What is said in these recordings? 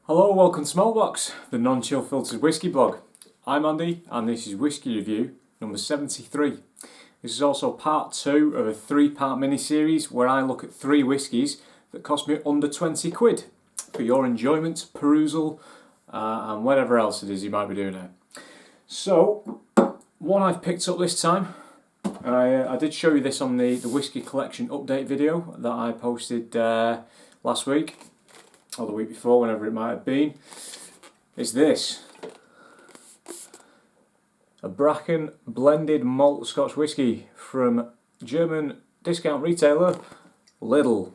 Hello, welcome to Maltbox, the non-chill filtered whiskey blog. I'm Andy and this is Whiskey Review number 73. This is also part 2 of a 3-part mini-series where I look at 3 whiskies that cost me under 20 quid for your enjoyment, perusal and whatever else it is you might be doing now. So, one I've picked up this time, and I did show you this on the Whiskey Collection update video that I posted last week, or the week before, whenever it might have been. It's this Abrachan blended malt Scotch whisky from German discount retailer Lidl.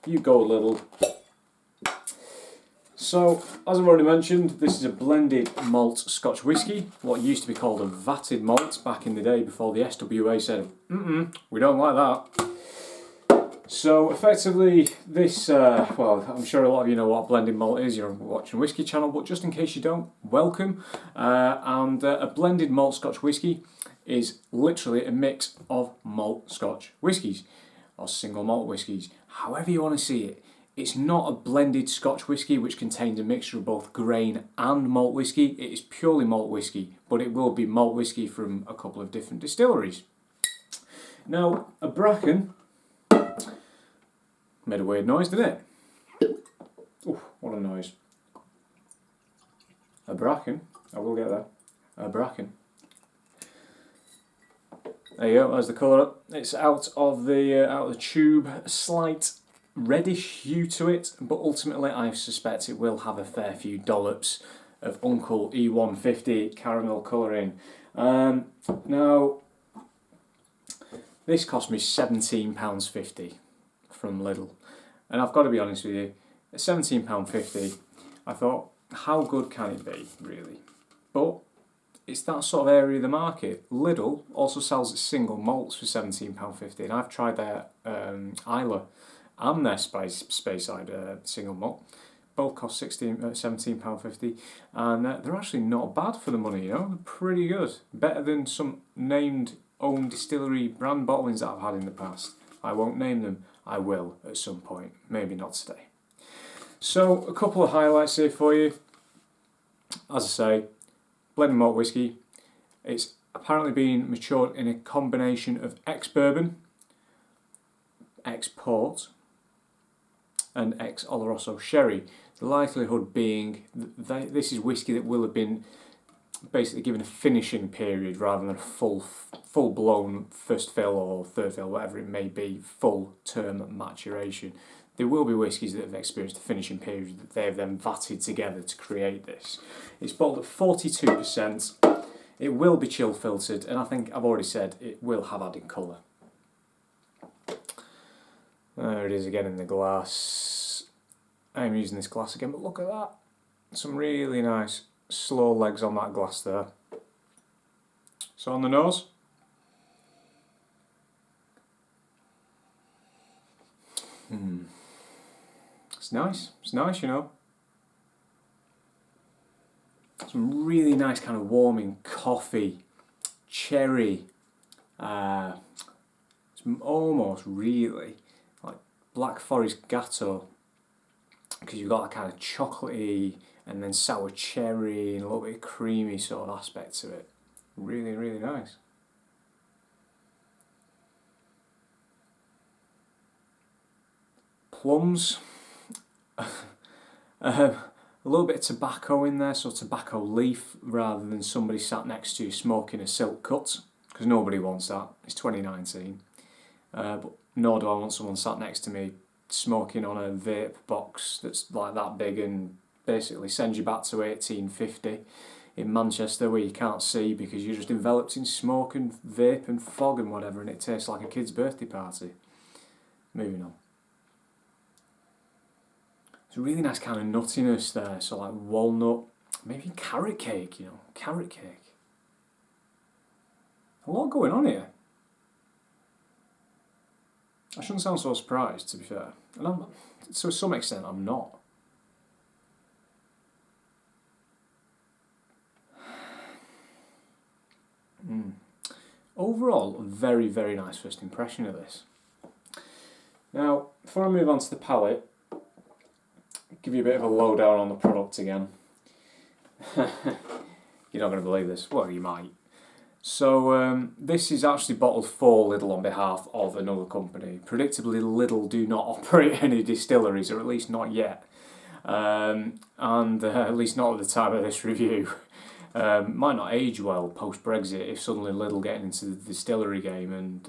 You go Lidl. So, as I've already mentioned, this is a blended malt Scotch whisky, what used to be called a vatted malt back in the day before the SWA said, we don't like that. So effectively this, well, I'm sure a lot of you know what blended malt is, you're watching Whiskey Channel, but just in case you don't, welcome. A blended malt Scotch whisky is literally a mix of malt Scotch whiskies, or single malt whiskies, however you want to see it. It's not a blended Scotch whisky which contains a mixture of both grain and malt whisky. It is purely malt whisky, but it will be malt whisky from a couple of different distilleries. Now, Abrachan made a weird noise, didn't it? Oh, what a noise. Abrachan, I will get there. Abrachan. There you go, there's the colour. It's out of the tube, a slight reddish hue to it, but ultimately I suspect it will have a fair few dollops of Uncle E150 caramel colouring. Now, this cost me £17.50 from Lidl, and I've got to be honest with you, at £17.50 I thought, how good can it be, really? But it's that sort of area of the market. Lidl also sells its single malts for £17.50, and I've tried their Isla and their Speyside single malt. Both cost £17.50, and they're actually not bad for the money, you know, they're pretty good. Better than some named own distillery brand bottlings that I've had in the past. I won't name them, I will at some point, maybe not today. So, a couple of highlights here for you. As I say, blended malt whisky. It's apparently been matured in a combination of ex-bourbon, ex-port, and ex-Oloroso sherry. The likelihood being that this is whisky that will have been basically given a finishing period rather than a full-blown first fill or third fill, whatever it may be, full-term maturation. There will be whiskies that have experienced a finishing period that they have then vatted together to create this. It's bottled at 42%. It will be chill filtered, and I think I've already said it will have added colour. There it is again in the glass. I'm using this glass again, but look at that. Some really nice slow legs on that glass there. So on the nose. It's nice, you know. Some really nice kind of warming coffee, cherry, it's almost really like Black Forest Gatto, because you've got that kind of chocolatey and then sour cherry and a little bit of creamy sort of aspect to it. Really, really nice. Plums. A little bit of tobacco in there, so tobacco leaf rather than somebody sat next to you smoking a silk cut, because nobody wants that. It's 2019. But nor do I want someone sat next to me smoking on a vape box that's like that big and basically sends you back to 1850 in Manchester, where you can't see because you're just enveloped in smoke and vape and fog and whatever, and it tastes like a kid's birthday party. Moving on. It's a really nice kind of nuttiness there, so like walnut, maybe carrot cake, you know, carrot cake. A lot going on here. I shouldn't sound so surprised, to be fair. And to some extent, I'm not. Overall, a very, very nice first impression of this. Now, before I move on to the palate, give you a bit of a lowdown on the product again. You're not going to believe this. Well, you might. So this is actually bottled for Lidl on behalf of another company. Predictably, Lidl do not operate any distilleries, or at least not yet. And at least not at the time of this review. Might not age well post-Brexit if suddenly Lidl getting into the distillery game and,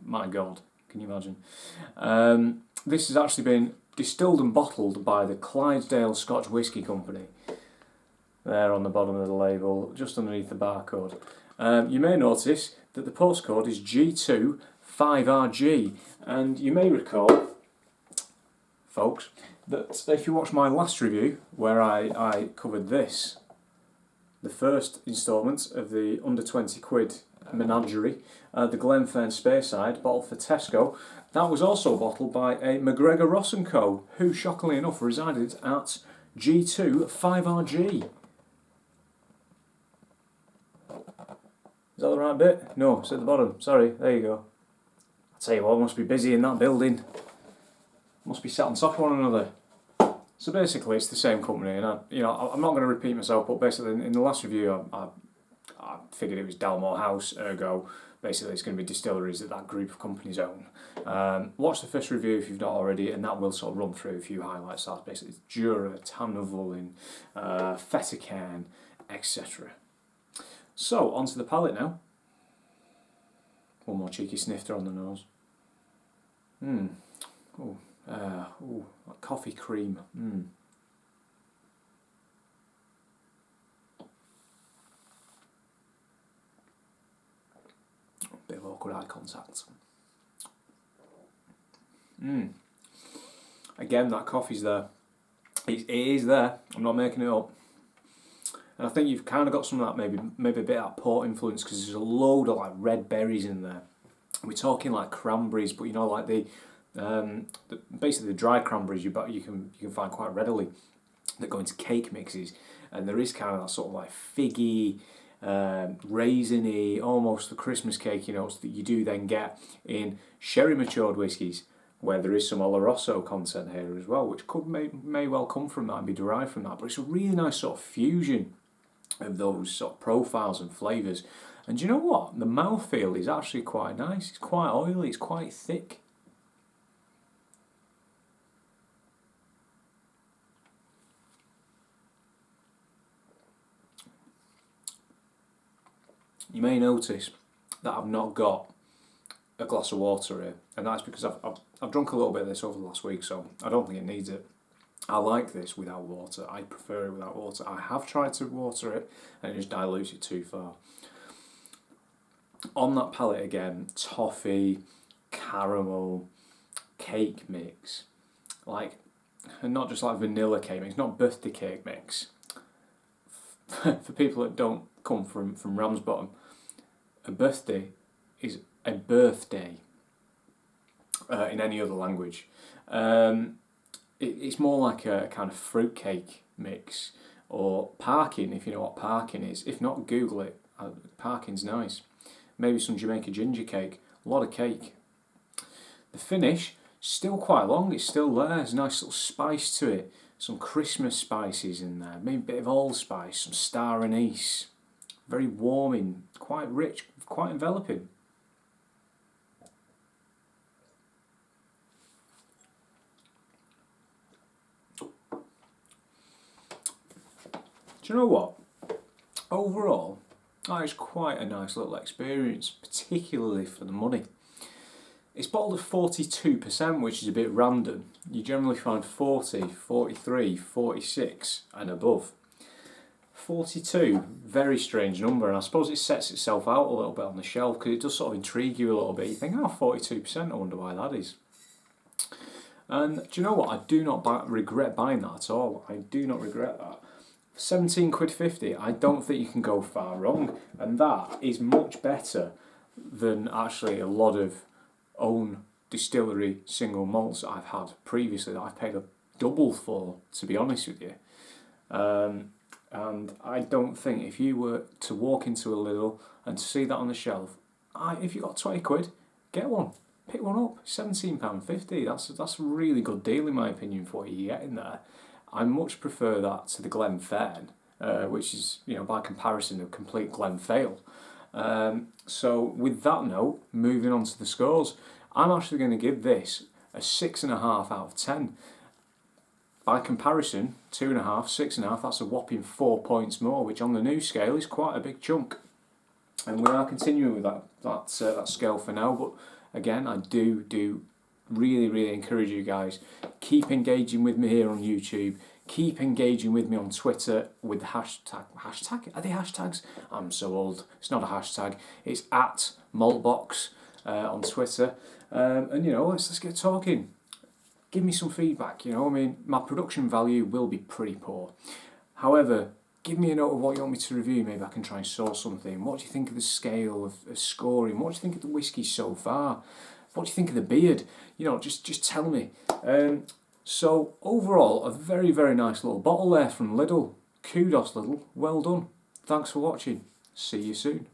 my God, can you imagine? This has actually been distilled and bottled by the Clydesdale Scotch Whisky Company. There on the bottom of the label, just underneath the barcode. You may notice that the postcode is G2 5RG, and you may recall, folks, that if you watched my last review where I covered this, the first instalment of the under 20 quid menagerie, the Glenfern Speyside, bottled for Tesco, that was also bottled by a McGregor Ross & Co, who shockingly enough resided at G2 5RG. Is that the right bit? No, it's at the bottom. Sorry, there you go. I'll tell you what, must be busy in that building. Must be sat on top of one another. So basically, it's the same company, and I'm not going to repeat myself, but basically, in the last review, I figured it was Dalmore House, ergo, basically, it's going to be distilleries that group of companies own. Watch the first review if you've not already, and that will sort of run through a few highlights. That's basically Jura, Tamnavulin, Fettercairn, etc. So, onto the palate now. One more cheeky snifter on the nose. Like coffee cream. Bit of awkward eye contact. Again, that coffee's there. It is there. I'm not making it up. And I think you've kind of got some of that, maybe a bit of that port influence, because there's a load of like red berries in there. We're talking like cranberries, but like basically the dry cranberries you can find quite readily that go into cake mixes, and there is kind of that sort of like figgy, raisiny, almost the Christmas cakey notes that you do then get in sherry matured whiskies, where there is some Oloroso content here as well, which may well come from that and be derived from that. But it's a really nice sort of fusion of those sort of profiles and flavours. And do you know what? The mouthfeel is actually quite nice. It's quite oily, it's quite thick. You may notice that I've not got a glass of water here, and that's because I've drunk a little bit of this over the last week, so I don't think it needs it. I like this without water. I prefer it without water. I have tried to water it, and it just dilutes it too far. On that palate again, toffee, caramel, cake mix, and not just like vanilla cake mix, not birthday cake mix. For people that don't come from Ramsbottom, a birthday is a birthday in any other language. It's more like a kind of fruitcake mix, or parkin, if you know what parkin is. If not, Google it. Parkin's nice. Maybe some Jamaica ginger cake. A lot of cake. The finish, still quite long. It's still there. There's a nice little spice to it. Some Christmas spices in there. Maybe a bit of allspice. Some star anise. Very warming. Quite rich. Quite enveloping. Do you know what? Overall, that is quite a nice little experience, particularly for the money. It's bottled at 42%, which is a bit random. You generally find 40, 43, 46 and above. 42, very strange number, and I suppose it sets itself out a little bit on the shelf because it does sort of intrigue you a little bit. You think, 42%, I wonder why that is. And do you know what? I do not regret buying that at all. I do not regret that. £17.50, I don't think you can go far wrong, and that is much better than actually a lot of own distillery single malts that I've had previously that I've paid a double for, to be honest with you. And I don't think if you were to walk into a Lidl and to see that on the shelf, if you got 20 quid, get one. pick one up. £17.50. That's a really good deal in my opinion for what you're getting there. I much prefer that to the Glenfern, which is, you know, by comparison a complete Glenfail. So with that note, moving on to the scores, I'm actually going to give this a 6.5 out of 10. By comparison, 2.5, 6.5, that's a whopping 4 points more, which on the new scale is quite a big chunk. And we are continuing with that scale for now, but again, I do really encourage you guys, keep engaging with me here on YouTube, keep engaging with me on Twitter with the hashtag, are they hashtags? I'm so old, it's not a hashtag, it's at Maltbox on Twitter, and you know, let's get talking. Give me some feedback, you know, I mean, my production value will be pretty poor. However, give me a note of what you want me to review, maybe I can try and source something. What do you think of the scale of scoring? What do you think of the whiskey so far? What do you think of the beard? You know, just tell me. So, overall, a very nice little bottle there from Lidl. Kudos, Lidl. Well done. Thanks for watching. See you soon.